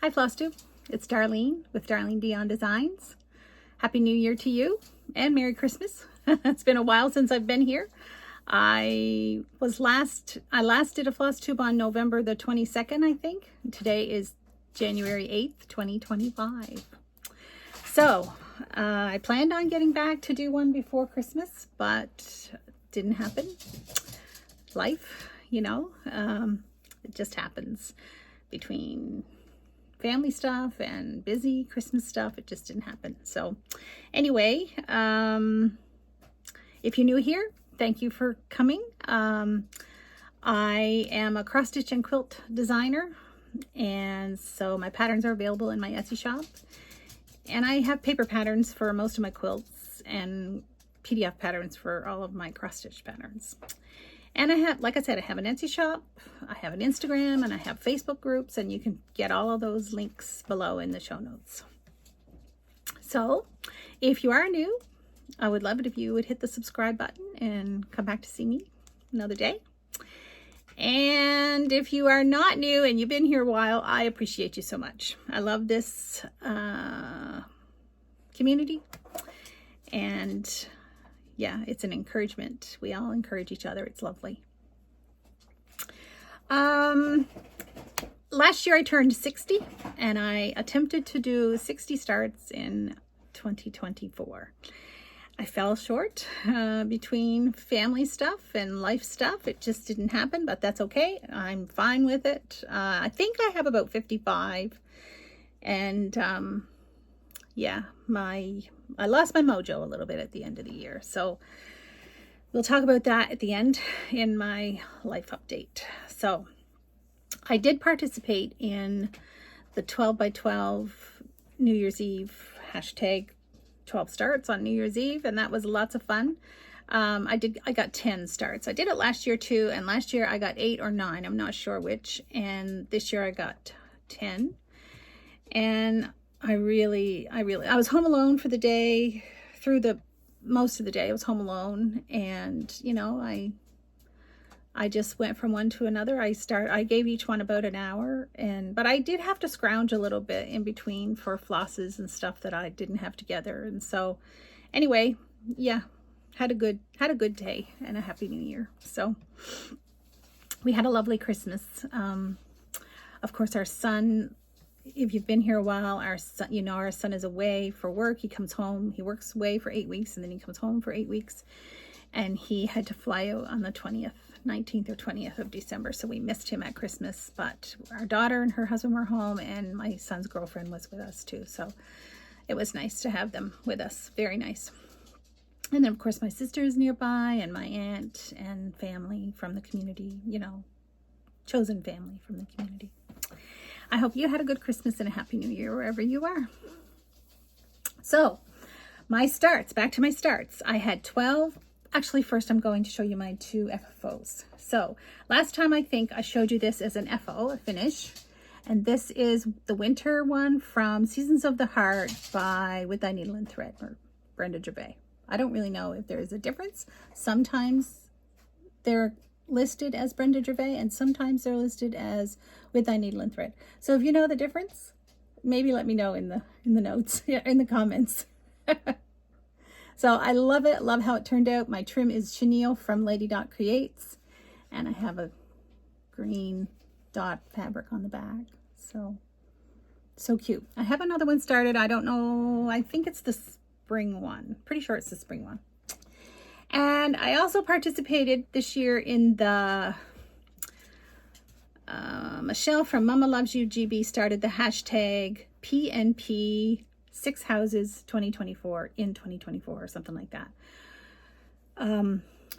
Hi Flosstube, it's Darlene with Darlene Dion Designs. Happy New Year to you and Merry Christmas. It's been a while since I've been here. I last did a Flosstube on November the 22nd, I think. Today is January 8th, 2025. So I planned on getting back to do one before Christmas, but didn't happen. Life, you know, it just happens between family stuff and busy Christmas stuff. It just didn't happen. So anyway, if you're new here, thank you for coming. I am a cross stitch and quilt designer, and so my patterns are available in my Etsy shop, and I have paper patterns for most of my quilts and PDF patterns for all of my cross stitch patterns. And I have, like I said, I have an Etsy shop, I have an Instagram, and I have Facebook groups, and you can get all of those links below in the show notes. So if you are new, I would love it if you would hit the subscribe button and come back to see me another day. And if you are not new and you've been here a while, I appreciate you so much. I love this community, and yeah, it's an encouragement. We all encourage each other. It's lovely. Last year I turned 60, and I attempted to do 60 starts in 2024. I fell short between family stuff and life stuff. It just didn't happen, but that's okay. I'm fine with it. I think I have about 55, and yeah, I lost my mojo a little bit at the end of the year. So we'll talk about that at the end in my life update. So I did participate in the 12 by 12 New Year's Eve hashtag 12 starts on New Year's Eve, and that was lots of fun. I got 10 starts. I did it last year too, and last year I got 8 or 9. I'm not sure which. And this year I got 10. And I was home alone for the day, through the most of the day. I was home alone, and you know, I just went from one to another. I gave each one about an hour, but I did have to scrounge a little bit in between for flosses and stuff that I didn't have together. And so anyway, yeah, had a good day and a happy new year. So we had a lovely Christmas. Of course, our son, if you've been here a while, our son, you know, our son is away for work. He comes home, he works away for 8 weeks, and then he comes home for 8 weeks, and he had to fly out on the 19th or 20th of December. So we missed him at Christmas, but our daughter and her husband were home, and my son's girlfriend was with us too. So it was nice to have them with us. Very nice. And then of course my sister is nearby, and my aunt and family from the community, you know, chosen family from the community. I hope you had a good Christmas and a happy new year wherever you are. So my starts, back to my starts. I had 12. Actually, first I'm going to show you my 2 FFOs. So last time I think I showed you this as an FO, a finish. And this is the winter one from Seasons of the Heart by With Thy Needle and Thread, or Brenda Gervais. I don't really know if there is a difference. Sometimes they're listed as Brenda Gervais, and sometimes they're listed as With Thy Needle and Thread. So if you know the difference, maybe let me know in the notes, in the comments. So I love it. Love how it turned out. My trim is chenille from Lady Dot Creates, and I have a green dot fabric on the back. So cute. I have another one started. I don't know. I think it's the spring one. Pretty sure it's the spring one. And I also participated this year in the Michelle from Mama Loves You GB started the hashtag PNP 6 houses 2024 in 2024 or something like that,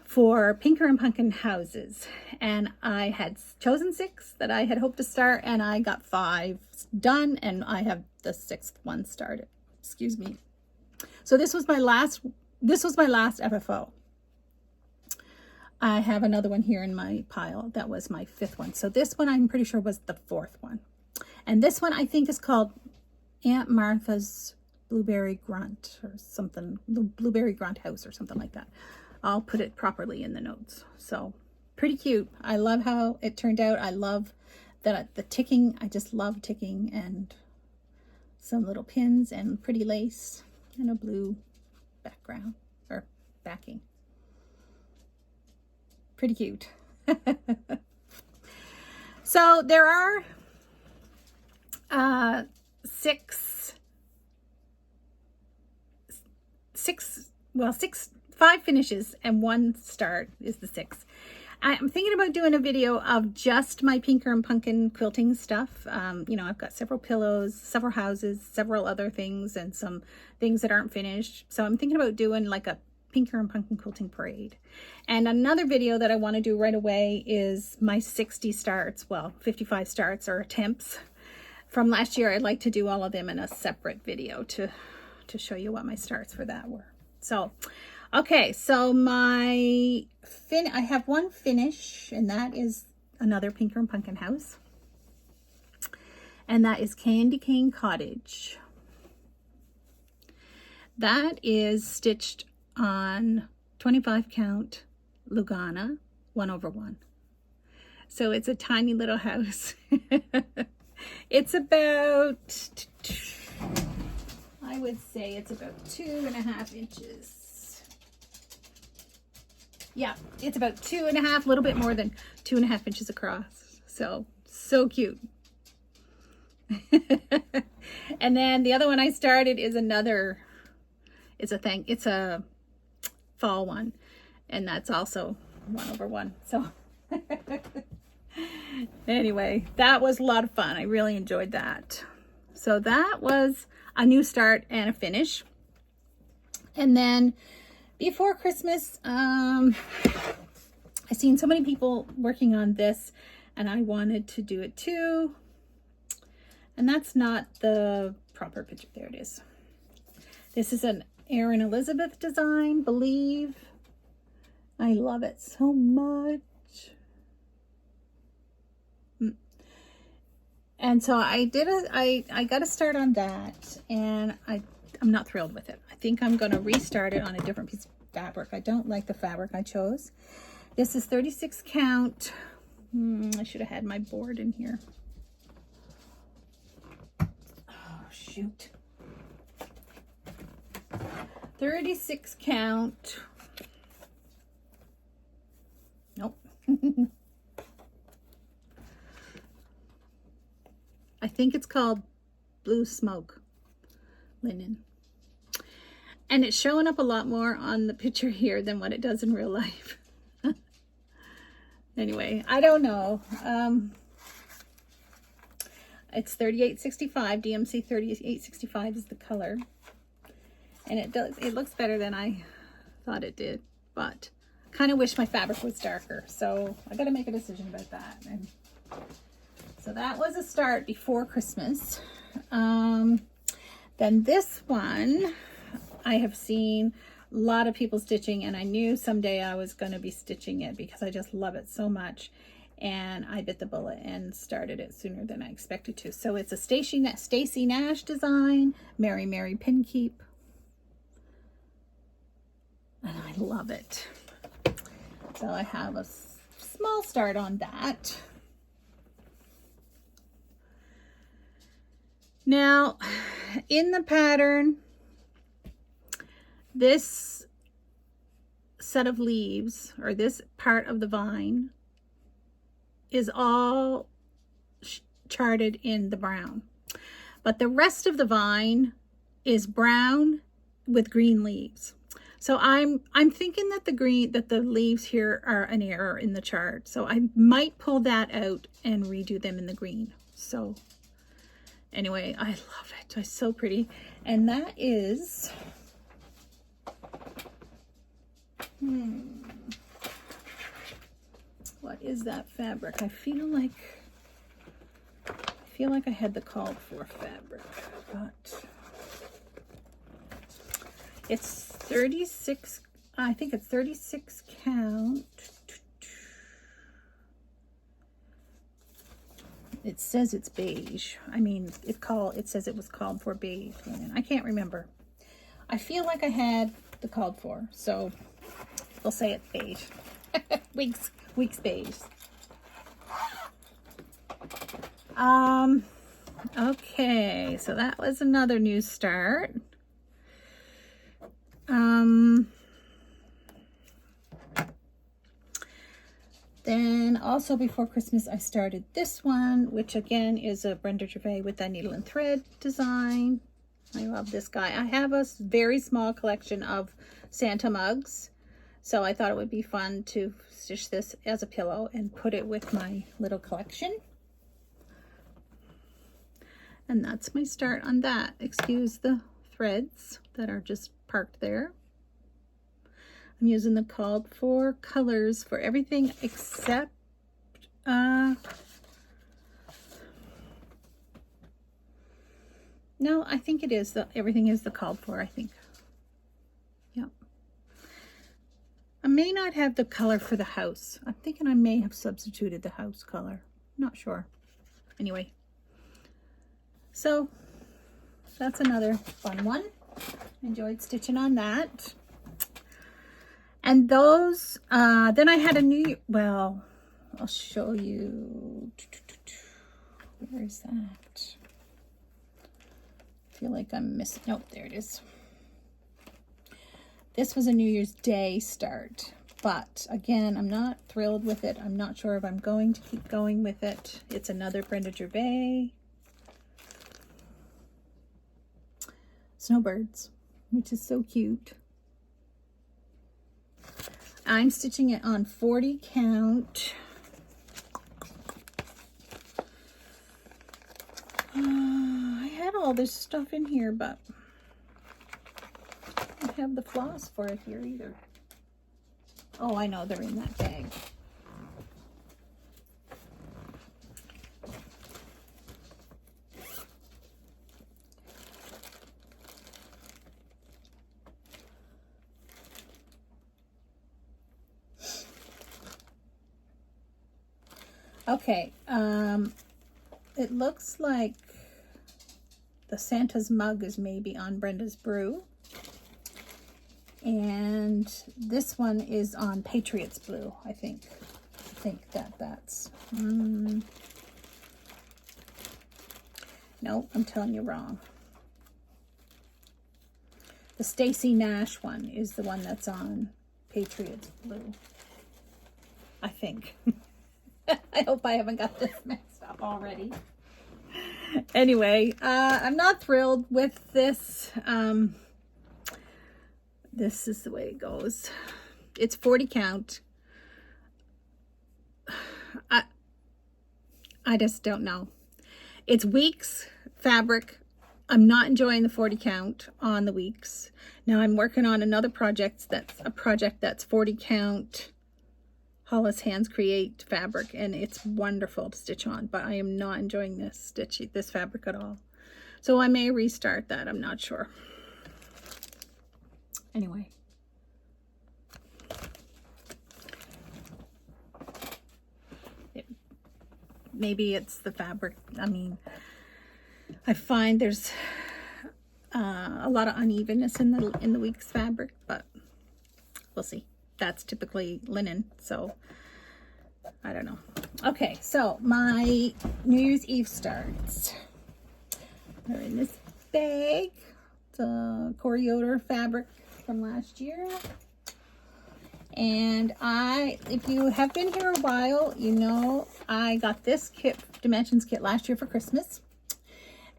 for Pinkernpunkin Houses. And I had chosen 6 that I had hoped to start, and I got 5 done, and I have the 6th one started. Excuse me. So this was my last FFO. I have another one here in my pile. That was my 5th one. So this one I'm pretty sure was the 4th one. And this one I think is called Aunt Martha's Blueberry Grunt or something. The Blueberry Grunt House or something like that. I'll put it properly in the notes. So pretty cute. I love how it turned out. I love the ticking, I just love ticking, and some little pins and pretty lace and a blue background or backing. Pretty cute. So there are five finishes and one start is the sixth. I'm thinking about doing a video of just my Pinkernpunkin quilting stuff. You know, I've got several pillows, several houses, several other things, and some things that aren't finished. So I'm thinking about doing like a Pinkernpunkin quilting parade. And another video that I want to do right away is my 60 starts, well, 55 starts or attempts from last year. I'd like to do all of them in a separate video to show you what my starts for that were. So, okay, so I have one finish, and that is another Pinkernpunkin house. And that is Candy Cane Cottage. That is stitched on 25 count Lugana 1/1. So it's a tiny little house. It's about, I would say it's about 2.5 inches. Yeah, it's about 2.5, a little bit more than 2.5 inches across. So cute. And then the other one I started is it's a fall one, and that's also 1/1. So anyway, that was a lot of fun. I really enjoyed that. So that was a new start and a finish. And then before Christmas, I seen so many people working on this, and I wanted to do it too. And that's not the proper picture. There it is. This is an Erin Elizabeth design, Believe. I love it so much. And so I got to start on that, and I'm not thrilled with it. I think I'm going to restart it on a different piece of fabric. I don't like the fabric I chose. This is 36 count. I should have had my board in here. Oh, shoot. 36 count. Nope. I think it's called Blue Smoke linen. And it's showing up a lot more on the picture here than what it does in real life. Anyway, I don't know. It's 3865, DMC 3865 is the color. And it looks better than I thought it did, but I kind of wish my fabric was darker. So I got to make a decision about that. And so that was a start before Christmas. Then this one, I have seen a lot of people stitching, and I knew someday I was going to be stitching it because I just love it so much. And I bit the bullet and started it sooner than I expected to. So it's a Stacey Nash design, Mary Mary Pin Keep. And I love it. So I have a small start on that. Now, in the pattern, this set of leaves, or this part of the vine, is all charted in the brown. But the rest of the vine is brown with green leaves. So I'm thinking that the leaves here are an error in the chart. So I might pull that out and redo them in the green. So anyway, I love it. It's so pretty. And that is what is that fabric? I feel like I had the called for fabric, but it's 36, I think it's 36 count. It says it's beige. I mean, it says it was called for beige linen. I can't remember. I feel like I had the called for, so we'll say it's beige. Weeks beige. Okay, so that was another new start. Then also before Christmas, I started this one, which again is a Brenda Gervais with that needle and thread design. I love this guy. I have a very small collection of Santa mugs, so I thought it would be fun to stitch this as a pillow and put it with my little collection. And that's my start on that. Excuse the threads that are just parked there. I'm using the called for colors for everything except no, I think it is everything is the called for, I think. Yep. I may not have the color for the house. I'm thinking I may have substituted the house color. Not sure. Anyway. So that's another fun one. Enjoyed stitching on that. And those, then I had a new, well, I'll show you. Where is that? I feel like I'm missing, nope, there it is. This was a New Year's Day start, but again, I'm not thrilled with it. I'm not sure if I'm going to keep going with it. It's another Brenda Gervais. Snowbirds, which is so cute. I'm stitching it on 40 count. I had all this stuff in here, but I don't have the floss for it here either. Oh, I know, they're in that bag. Okay, it looks like the Santa's mug is maybe on Brenda's Brew. And this one is on Patriots Blue, I think. I think that's... No, I'm telling you wrong. The Stacy Nash one is the one that's on Patriots Blue, I think. I hope I haven't got this mixed up already. Anyway, I'm not thrilled with this. This is the way it goes. It's 40 count. I just don't know. It's weeks fabric. I'm not enjoying the 40 count on the weeks. Now I'm working on another project that's 40 count. Hollis Hands Create fabric, and it's wonderful to stitch on, but I am not enjoying this fabric at all. So I may restart that, I'm not sure. Anyway. Maybe it's the fabric. I mean, I find there's a lot of unevenness in the week's fabric, but we'll see. That's typically linen, so I don't know. Okay, so my New Year's Eve starts. They're in this bag. It's a Coriotor fabric from last year. And if you have been here a while, you know I got this kit, Dimensions kit, last year for Christmas.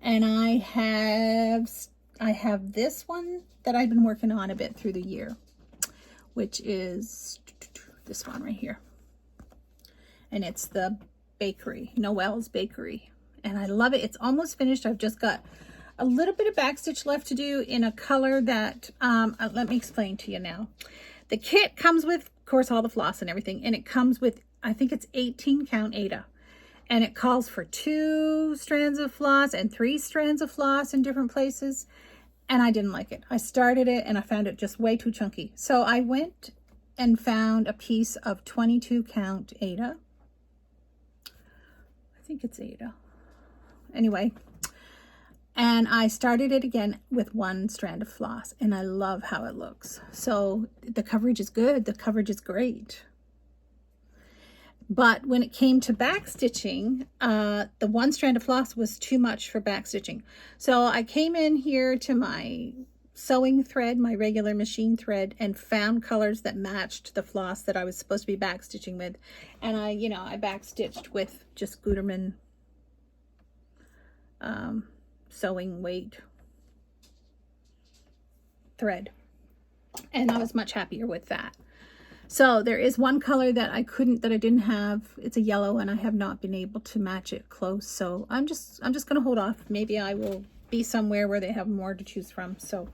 And I have this one that I've been working on a bit through the year, which is this one right here. And it's the bakery, Noel's Bakery. And I love it. It's almost finished. I've just got a little bit of backstitch left to do in a color that, let me explain to you now. The kit comes with, of course, all the floss and everything. And it comes with, I think it's 18 count Ada. And it calls for 2 strands of floss and 3 strands of floss in different places. And I didn't like it. I started it and I found it just way too chunky. So I went and found a piece of 22 count Ada. I think it's Ada. Anyway, and I started it again with 1 strand of floss, and I love how it looks. So the coverage is good. The coverage is great. But when it came to back stitching, the one strand of floss was too much for back stitching. So I came in here to my sewing thread, my regular machine thread, and found colors that matched the floss that I was supposed to be back stitching with. And I back stitched with just Gutermann sewing weight thread. And I was much happier with that. So there is one color that I didn't have. It's a yellow, and I have not been able to match it close. So I'm just going to hold off. Maybe I will be somewhere where they have more to choose from. So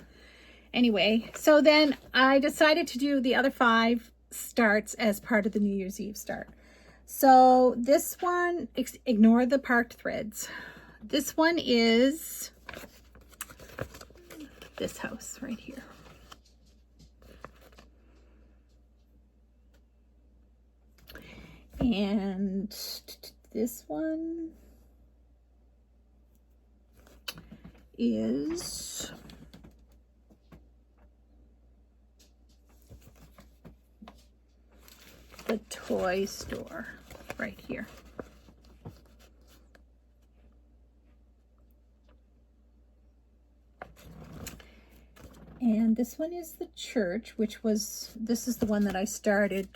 anyway, so then I decided to do the other 5 starts as part of the New Year's Eve start. So this one, ignore the parked threads. This one is this house right here. And this one is the toy store right here. And this one is the church, this is the one that I started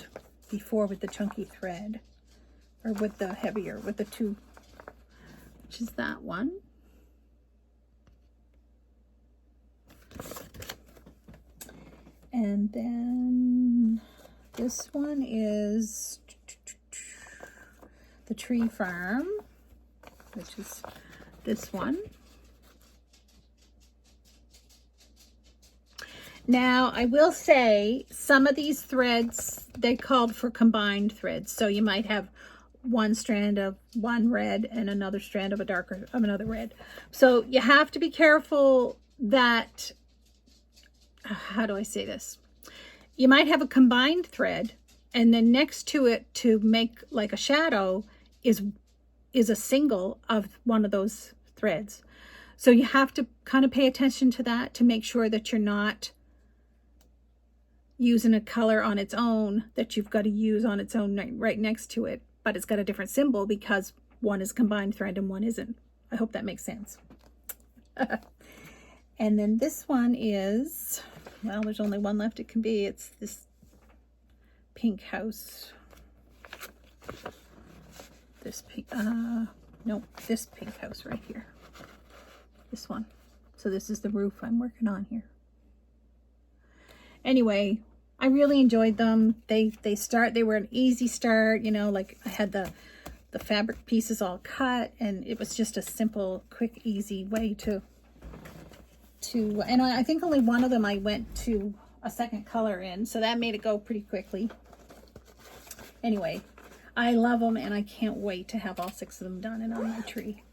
before with the chunky thread, or with the heavier, with the 2, which is that one. And then this one is the tree farm, which is this one. Now, I will say some of these threads, they called for combined threads. So you might have one strand of one red and another strand of another red. So you have to be careful that, how do I say this? You might have a combined thread, and then next to it to make like a shadow is a single of one of those threads. So you have to kind of pay attention to that to make sure that you're not using a color on its own that you've got to use on its own right next to it, but it's got a different symbol because one is combined thread and one isn't. I hope that makes sense. And then this one is, well, there's only one left it can be. It's this pink house. This pink, nope, this pink house right here. This one. So this is the roof I'm working on here. Anyway, I really enjoyed them. They were an easy start, like I had the fabric pieces all cut, and it was just a simple, quick, easy way to and I think only one of them I went to a second color in, so that made it go pretty quickly. Anyway, I love them, and I can't wait to have all 6 of them done and on my tree.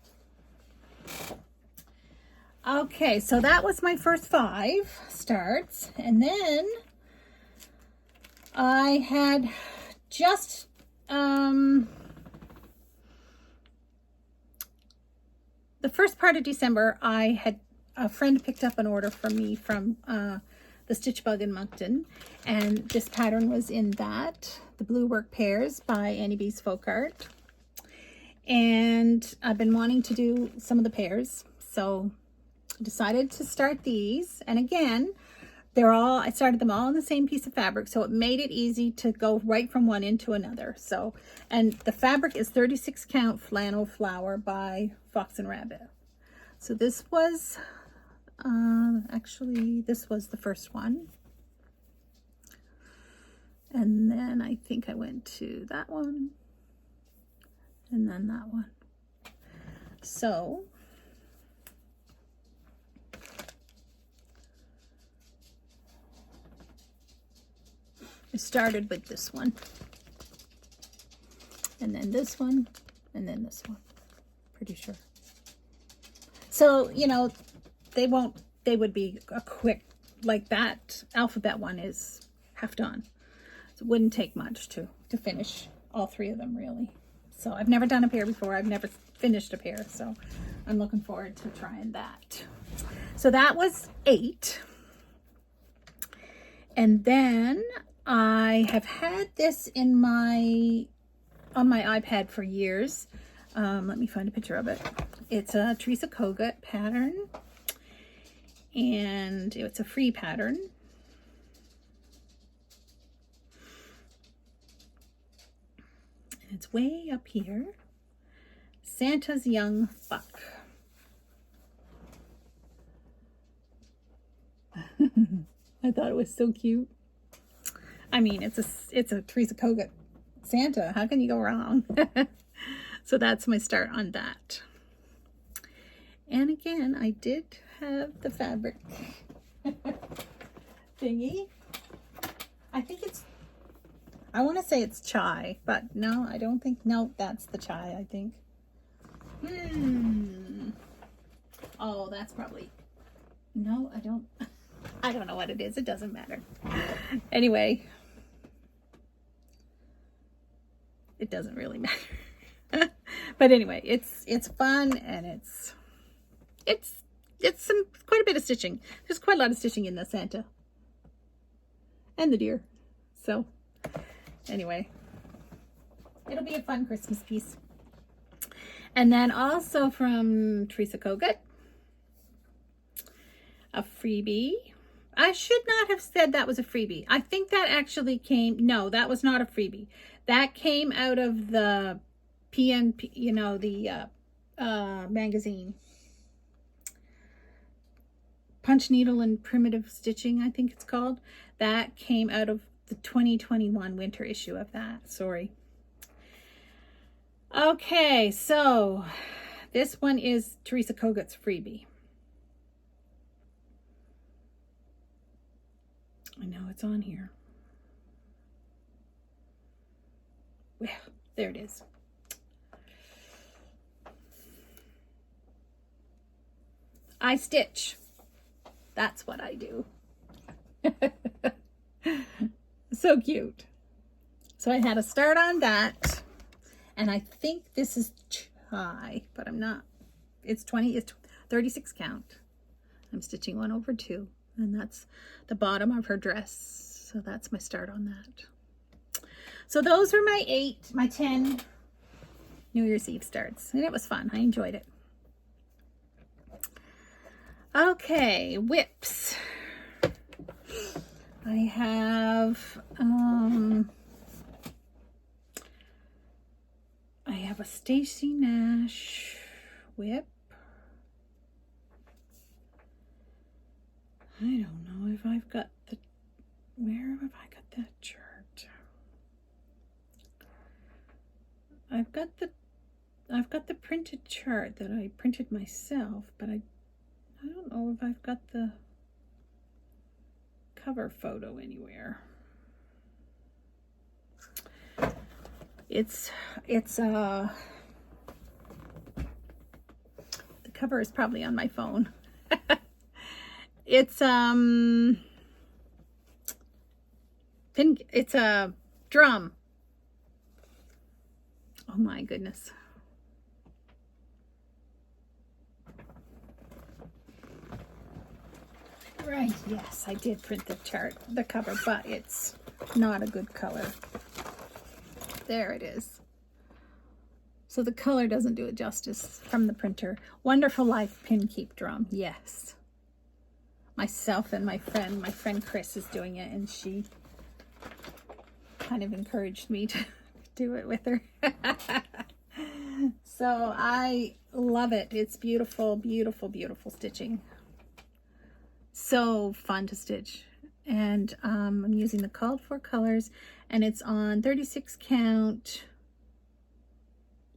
Okay, so that was my first 5 starts, and then I had just the first part of December, I had a friend picked up an order from me from the Stitch Bug in Moncton, and this pattern was in that, the Blue Work Pairs by Annie B's Folk Art. And I've been wanting to do some of the pairs, so I decided to start these. And again, I started them all on the same piece of fabric, so it made it easy to go right from one into another. So, and the fabric is 36 count flannel flower by Fox and Rabbit. So this was, actually, this was the first one. And then I think I went to that one, and then that one. So I started with this one, and then this one, and then this one, pretty sure. So, they would be a quick, like that alphabet one is half done. So it wouldn't take much to finish all 3 of them, really. So I've never done a pair before. I've never finished a pair, so I'm looking forward to trying that. So that was 8. And then I have had this in my on my iPad for years. Let me find a picture of it. It's a Teresa Kogut pattern, and it's a free pattern. And it's way up here. Santa's Young Buck. I thought it was so cute. I mean, it's a Teresa Kogut Santa. How can you go wrong? So that's my start on that. And again, I did have the fabric thingy. I think I want to say it's chai, but no, I don't think, no, that's the chai, I think. Oh, that's probably, no, I don't know what it is. It doesn't matter. Anyway, it doesn't really matter. But anyway, it's fun, and it's quite a bit of stitching. There's quite a lot of stitching in the Santa and the deer. So anyway, it'll be a fun Christmas piece. And then also from Teresa Kogut, a freebie. I should not have said that was a freebie. I think that actually came, no, that was not a freebie. That came out of the PNP, you know, the magazine. Punch Needle and Primitive Stitching, I think it's called. That came out of the 2021 winter issue of that. Sorry. Okay, so this one is Teresa Kogut's freebie. I know it's on here. Well, there it is. I stitch. That's what I do. So cute. So I had a start on that, and I think this is chai, but I'm not. It's 36 count. I'm stitching 1 over 2, and that's the bottom of her dress. So that's my start on that. So those are my 10 New Year's Eve starts, and it was fun. I enjoyed it. Okay, whips. I have a Stacy Nash whip. I don't know if I've got where have I got that chart? I've got the printed chart that I printed myself, but I don't know if I've got the cover photo anywhere. The cover is probably on my phone. It's a drum. Oh my goodness. Right, yes, I did print the cover, but it's not a good color. There it is. So the color doesn't do it justice from the printer. Wonderful Life Pin Keep Drum, yes. Myself and my friend Chris is doing it, and she kind of encouraged me to do it with her. So I love it. It's beautiful, beautiful, beautiful stitching. So fun to stitch. And I'm using the called for colors, and it's on 36 count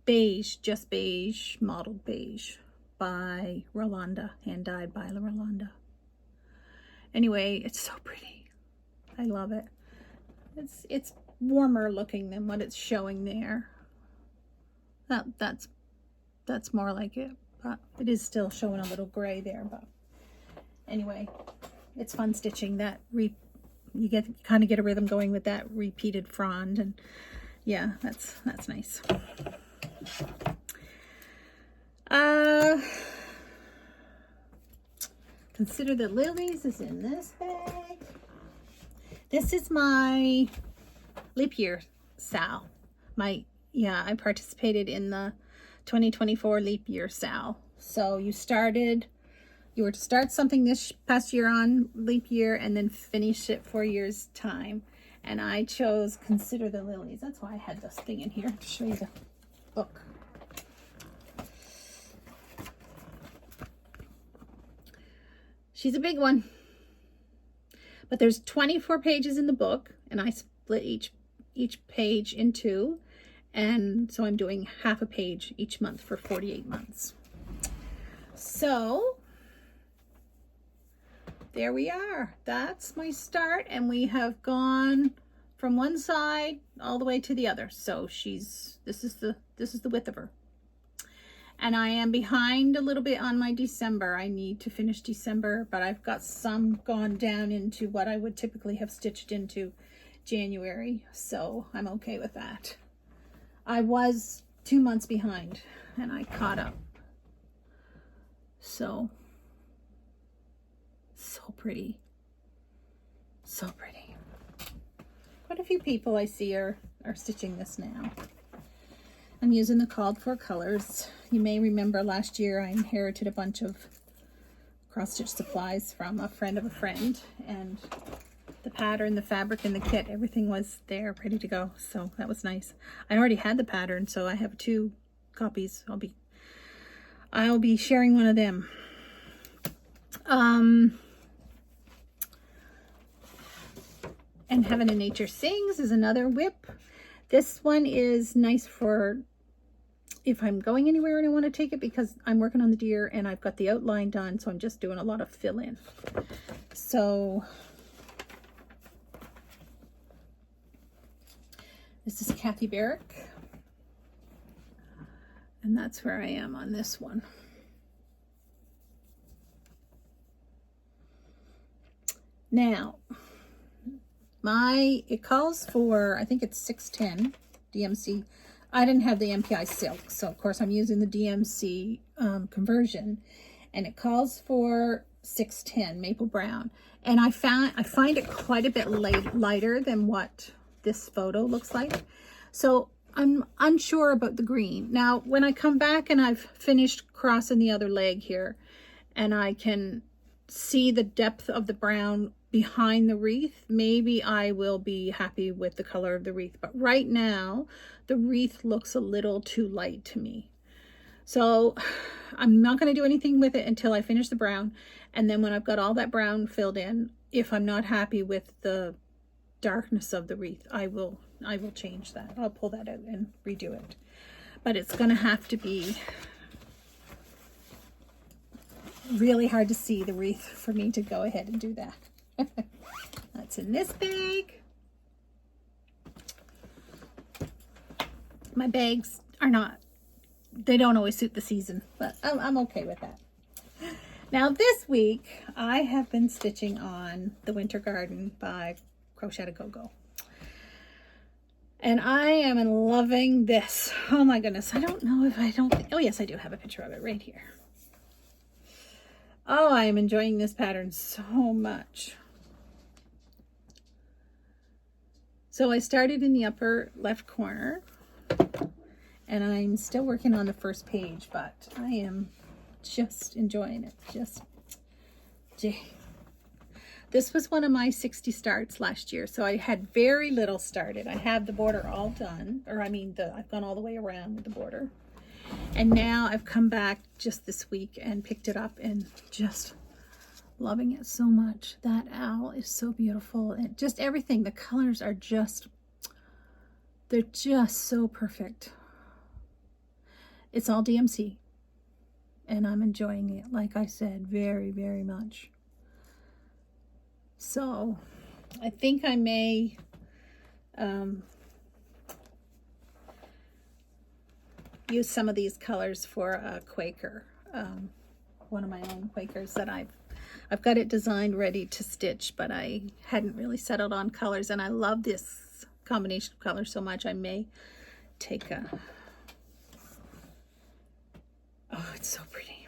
beige, just beige, mottled beige by Rolanda, hand dyed by Rolanda. Anyway, it's so pretty. I love it. It's warmer looking than what it's showing there. That's more like it, but it is still showing a little gray there. But anyway, it's fun stitching that. You kind of get a rhythm going with that repeated frond, and yeah, that's nice. Consider the Lilies is in this bag. This is my leap year Sal, my yeah, I participated in the 2024 leap year sale. So you were to start something this past year on leap year and then finish it 4 years time. And I chose Consider the Lilies. That's why I had this thing in here to show you the book. She's a big one. But there's 24 pages in the book, and I split each page in two. And so I'm doing half a page each month for 48 months. So there we are. That's my start, and we have gone from one side all the way to the other. So this is the width of her. And I am behind a little bit on my December. I need to finish December, but I've got some gone down into what I would typically have stitched into January, so I'm okay with that. I was 2 months behind and I caught up. So pretty. So pretty. Quite a few people I see are stitching this now. I'm using the called for colors. You may remember last year I inherited a bunch of cross stitch supplies from a friend of a friend, and the pattern, the fabric, and the kit, everything was there ready to go. So that was nice. I already had the pattern, so I have 2 copies. I'll be sharing one of them. And Heaven and Nature Sings is another whip. This one is nice for if I'm going anywhere and I want to take it, because I'm working on the deer and I've got the outline done, so I'm just doing a lot of fill in. So this is Kathy Barrick, and that's where I am on this one. Now, it calls for, I think it's 610 DMC. I didn't have the MPI silk, so of course I'm using the DMC conversion, and it calls for 610 maple brown. And I find it quite a bit lighter than what this photo looks like. So I'm unsure about the green. Now, when I come back and I've finished crossing the other leg here, and I can see the depth of the brown behind the wreath, maybe I will be happy with the color of the wreath. But right now, the wreath looks a little too light to me. So I'm not going to do anything with it until I finish the brown. And then when I've got all that brown filled in, if I'm not happy with the darkness of the wreath, I will change that. I'll pull that out and redo it. But it's going to have to be really hard to see the wreath for me to go ahead and do that. That's in this bag. My bags they don't always suit the season, but I'm okay with that. Now this week I have been stitching on The Winter Garden by Crochet to Go-Go. And I am loving this. Oh my goodness. I don't know if oh yes, I do have a picture of it right here. Oh, I am enjoying this pattern so much. So I started in the upper left corner, and I'm still working on the first page, but I am just enjoying it. This was one of my 60 starts last year, so I had very little started. I have the border all done, or I mean, I've gone all the way around with the border. And now I've come back just this week and picked it up and just loving it so much. That owl is so beautiful, and just everything. The colors are they're just so perfect. It's all DMC, and I'm enjoying it, like I said, very, very much. So I think I may use some of these colors for a Quaker, one of my own Quakers that I've got it designed ready to stitch, but I hadn't really settled on colors, and I love this combination of colors so much. I may take oh, it's so pretty.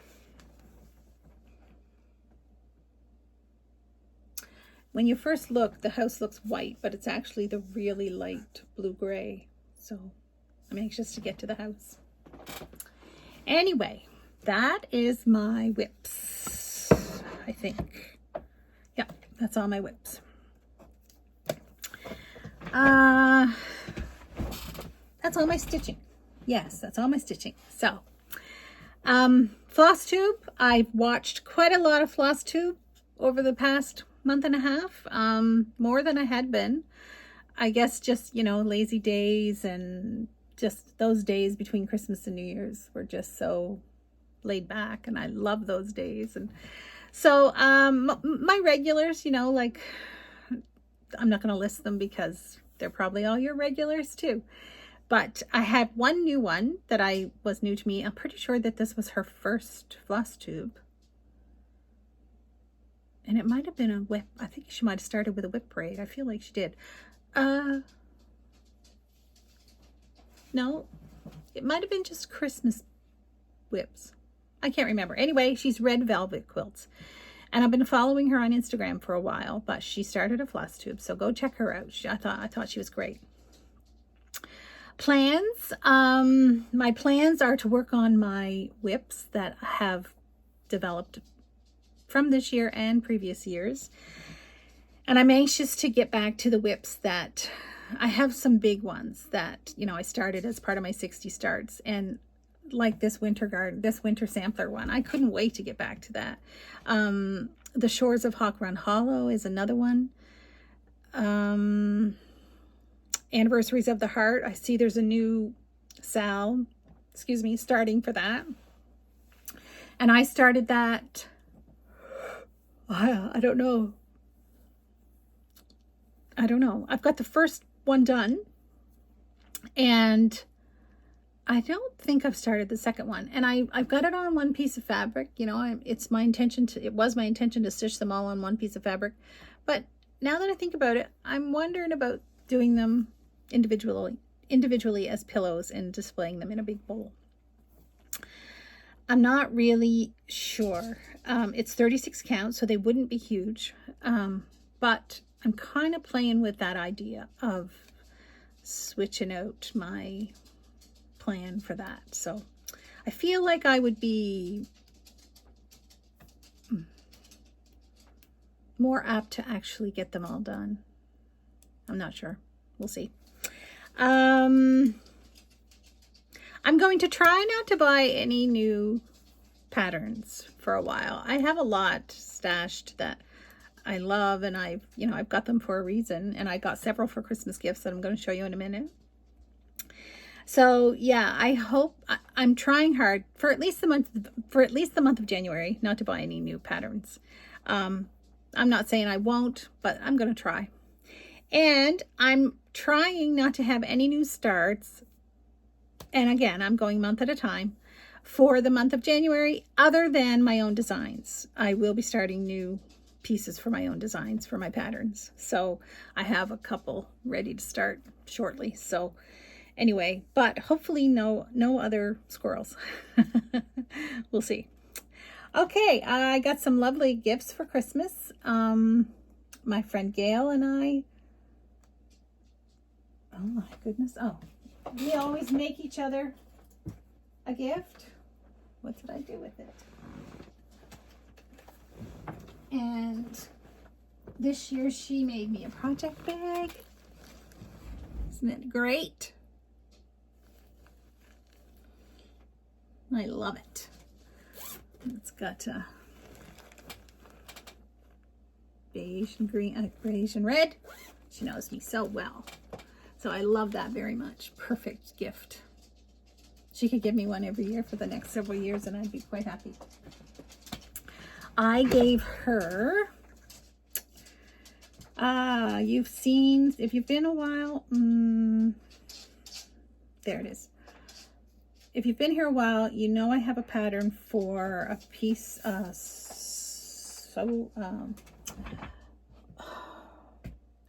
When you first look, the house looks white, but it's actually the really light blue-gray. So I'm anxious to get to the house. Anyway, that is my whips, I think. Yeah, that's all my whips. That's all my stitching. Yes, that's all my stitching. So, Flosstube, I've watched quite a lot of Flosstube over the past month and a half, more than I had been. I guess just, lazy days, and just those days between Christmas and New Year's were just so laid back, and I love those days. And so my regulars, like, I'm not going to list them because they're probably all your regulars too. But I had one new one that was new to me. I'm pretty sure that this was her first Flosstube. And it might have been a whip. I think she might have started with a whip braid. I feel like she did. No, it might have been just Christmas whips. I can't remember. Anyway, she's Red Velvet Quilts. And I've been following her on Instagram for a while, but she started a Flosstube, so go check her out. I thought she was great. Plans. My plans are to work on my whips that have developed from this year and previous years. And I'm anxious to get back to the whips that I have, some big ones that, I started as part of my 60 starts, and like this winter sampler one. I couldn't wait to get back to that. The Shores of Hawk Run Hollow is another one. Anniversaries of the Heart. I see there's a new starting for that. And I started that, I don't know. I've got the first one done, and I don't think I've started the second one. And I've got it on one piece of fabric. It was my intention to stitch them all on one piece of fabric. But now that I think about it, I'm wondering about doing them individually as pillows and displaying them in a big bowl. I'm not really sure. It's 36 count, so they wouldn't be huge. But I'm kind of playing with that idea of switching out my plan for that. So I feel like I would be more apt to actually get them all done. I'm not sure. We'll see. I'm going to try not to buy any new patterns for a while. I have a lot stashed that I love, and I've got them for a reason, and I got several for Christmas gifts that I'm going to show you in a minute. So yeah, I hope I'm trying hard for at least the month of January not to buy any new patterns. I'm not saying I won't, but I'm going to try. And I'm trying not to have any new starts. And again, I'm going month at a time for the month of January, other than my own designs. I will be starting new pieces for my own designs for my patterns. So I have a couple ready to start shortly. So anyway, but hopefully no other squirrels. We'll see. Okay, I got some lovely gifts for Christmas. My friend Gail and I, oh my goodness, we always make each other a gift. What did I do with it? And this year she made me a project bag. Isn't it great? I love it. It's got beige and green, beige and red. She knows me so well. So I love that very much. Perfect gift. She could give me one every year for the next several years and I'd be quite happy. I gave her, you've seen, if you've been a while, there it is. If you've been here a while, you know I have a pattern for a piece, this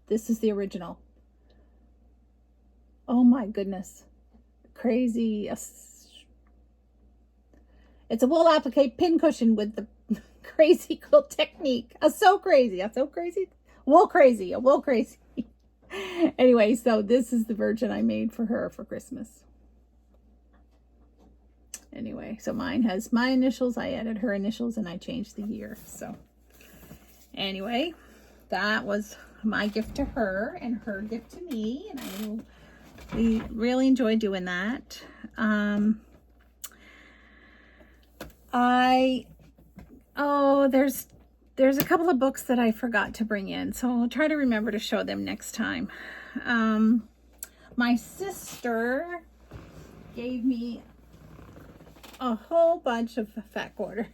is the original. Oh my goodness. Crazy. It's a wool applique pin cushion with the crazy quilt technique. So crazy. Wool crazy. Anyway, so this is the version I made for her for Christmas. Anyway, so mine has my initials. I added her initials and I changed the year. So anyway, that was my gift to her and her gift to me. And we really enjoyed doing that. There's a couple of books that I forgot to bring in, so I'll try to remember to show them next time. My sister gave me a whole bunch of fat quarters.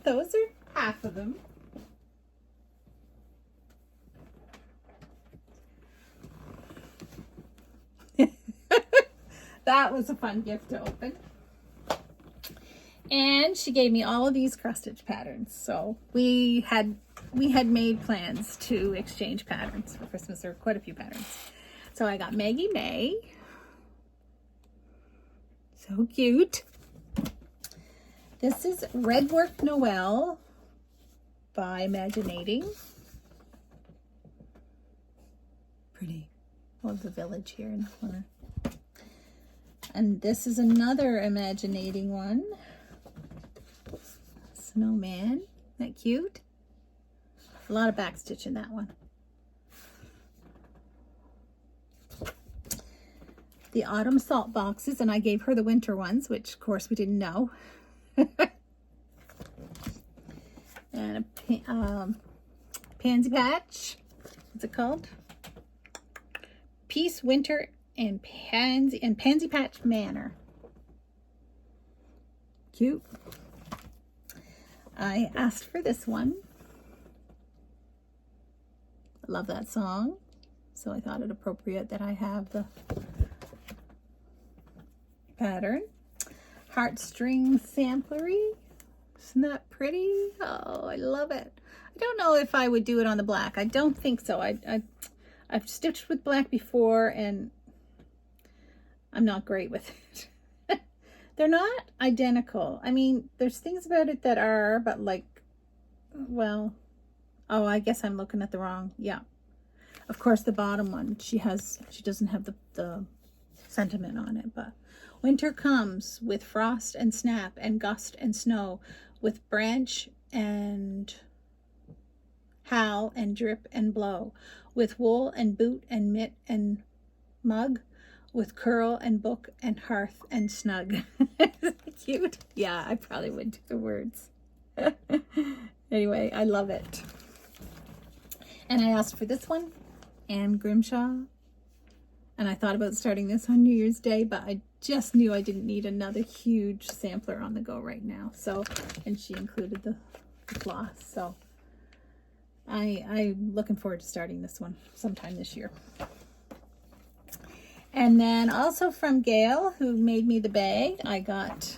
Those are half of them. That was a fun gift to open. And she gave me all of these cross stitch patterns. So we had made plans to exchange patterns for Christmas. There were quite a few patterns. So I got Maggie May. So cute. This is Red Work Noel by Imaginating. Pretty. Love the village here in the corner. And this is another Imaginating one. Snowman. Isn't that cute? A lot of back stitch in that one. The autumn salt boxes, and I gave her the winter ones, which of course we didn't know. And a pansy patch. What's it called? Peace, Winter, and Pansy Patch Manor. Cute. I asked for this one. I love that song, so I thought it appropriate that I have the pattern. Heartstring samplery. Isn't that pretty? Oh, I love it. I don't know if I would do it on the black. I don't think so. I've stitched with black before and I'm not great with it. They're not identical. I mean, there's things about it that are, but like, well, oh, I guess I'm looking at the wrong, yeah. Of course, the bottom one, she doesn't have the sentiment on it, but winter comes with frost and snap and gust and snow, with branch and howl and drip and blow, with wool and boot and mitt and mug, with curl and book and hearth and snug. Cute. Yeah, I probably would do the words. Anyway, I love it. And I asked for this one, Anne Grimshaw. And I thought about starting this on New Year's Day, but I just knew I didn't need another huge sampler on the go right now. So, and she included the floss. So I'm looking forward to starting this one sometime this year. And then also from Gail, who made me the bag, I got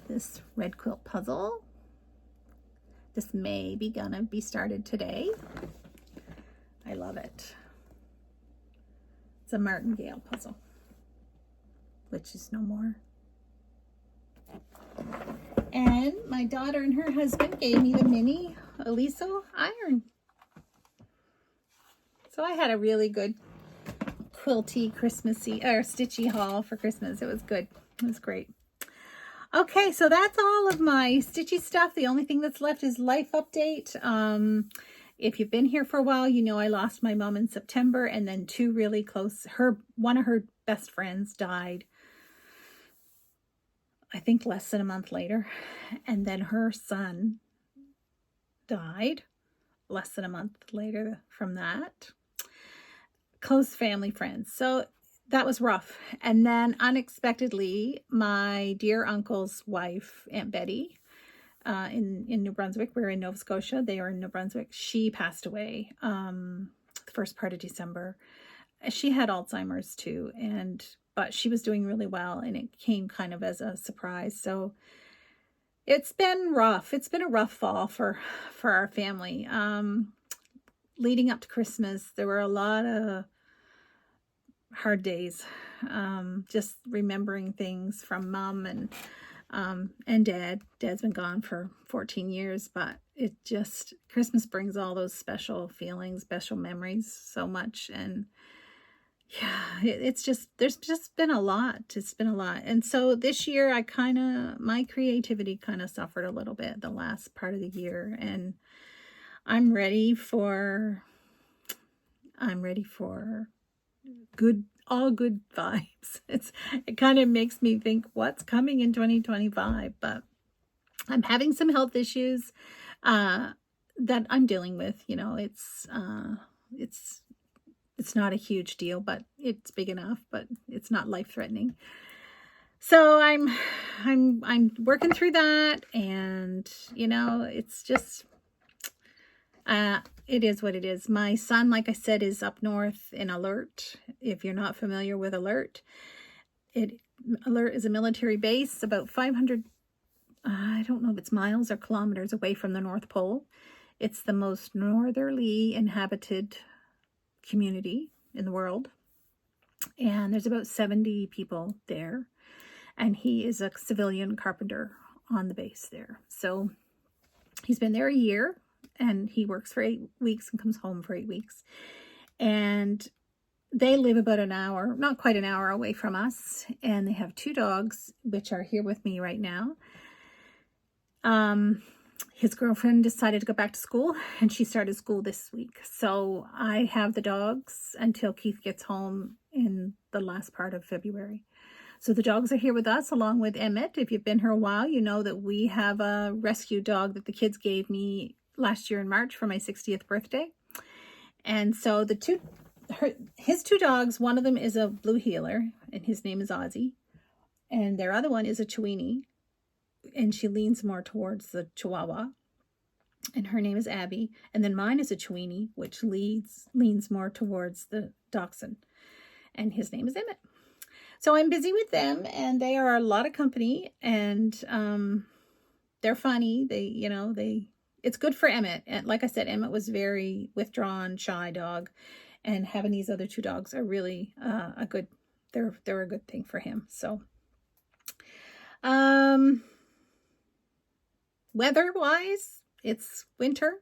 this red quilt puzzle. This may be gonna be started today. I love it. It's a martingale puzzle, which is no more. And my daughter and her husband gave me the mini Aliso iron. So I had a really good quilty Christmassy or stitchy haul for Christmas. It was good. It was great. Okay, so that's all of my stitchy stuff. The only thing that's left is life update. If you've been here for a while, you know I lost my mom in September, and then two really close, one of her best friends died, I think less than a month later, and then her son died less than a month later from that. Close family friends. So that was rough. And then unexpectedly, my dear uncle's wife, Aunt Betty, in New Brunswick, we're in Nova Scotia, they are in New Brunswick, she passed away the first part of December. She had Alzheimer's too, but she was doing really well, and it came kind of as a surprise. So it's been rough. It's been a rough fall for our family. Leading up to Christmas, there were a lot of hard days, just remembering things from Mom and Dad. Dad's been gone for 14 years, but Christmas brings all those special feelings, special memories so much. And yeah, it's just, there's just been a lot. It's been a lot. And so this year my creativity kind of suffered a little bit the last part of the year, and I'm ready for all good vibes. It kind of makes me think what's coming in 2025, but I'm having some health issues that I'm dealing with. You know, it's not a huge deal, but it's big enough, but it's not life-threatening. So I'm working through that, and you know, it's just it is what it is. My son, like I said, is up north in Alert. If you're not familiar with Alert, Alert is a military base about 500, I don't know if it's miles or kilometers away from the North Pole. It's the most northerly inhabited community in the world. And there's about 70 people there. And he is a civilian carpenter on the base there. So he's been there a year, and he works for 8 weeks and comes home for 8 weeks. And they live about an hour, not quite an hour away from us. And they have 2 dogs, which are here with me right now. His girlfriend decided to go back to school, and she started school this week. So I have the dogs until Keith gets home in the last part of February. So the dogs are here with us along with Emmett. If you've been here a while, you know that we have a rescue dog that the kids gave me last year in March for my 60th birthday. And so his 2 dogs, one of them is a blue heeler, and his name is Ozzy. And their other one is a Chiweenie, and she leans more towards the Chihuahua, and her name is Abby. And then mine is a Chiweenie, which leans more towards the Dachshund, and his name is Emmett. So I'm busy with them, and they are a lot of company, and they're funny. It's good for Emmett. And like I said, Emmett was very withdrawn, shy dog, and having these other 2 dogs are really they're a good thing for him. So weather-wise, it's winter.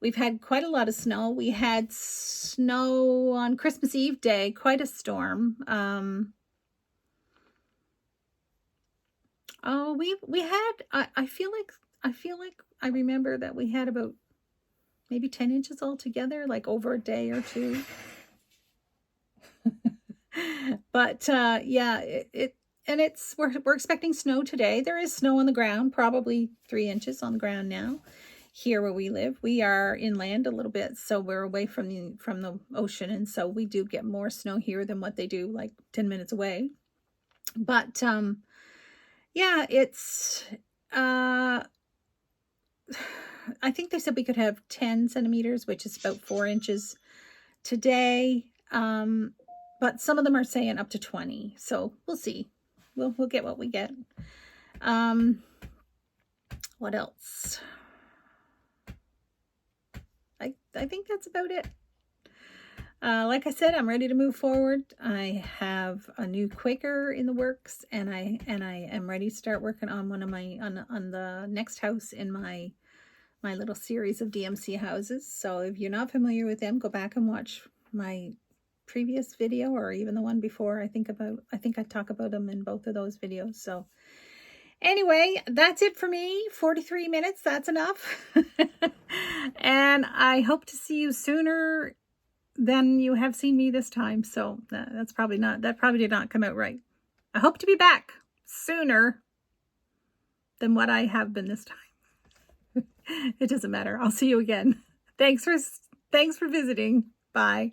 We've had quite a lot of snow. We had snow on Christmas Eve day, quite a storm. We had, I feel like I remember that we had about maybe 10 inches altogether, like over a day or 2. But yeah, we're expecting snow today. There is snow on the ground, probably 3 inches on the ground now. Here where we live, we are inland a little bit, so we're away from the ocean, and so we do get more snow here than what they do like 10 minutes away. But yeah, it's I think they said we could have 10 centimeters, which is about 4 inches today. But some of them are saying up to 20. So we'll see. We'll get what we get. What else? I think that's about it. Like I said, I'm ready to move forward. I have a new Quaker in the works, and I am ready to start working on one of my on the next house in my little series of DMC houses. So if you're not familiar with them, go back and watch my previous video, or even the one before. I think I talk about them in both of those videos. So anyway, that's it for me. 43 minutes, that's enough. And I hope to see you sooner than you have seen me this time. So that probably did not come out right. I hope to be back sooner than what I have been this time. It doesn't matter. I'll see you again. Thanks for visiting. Bye.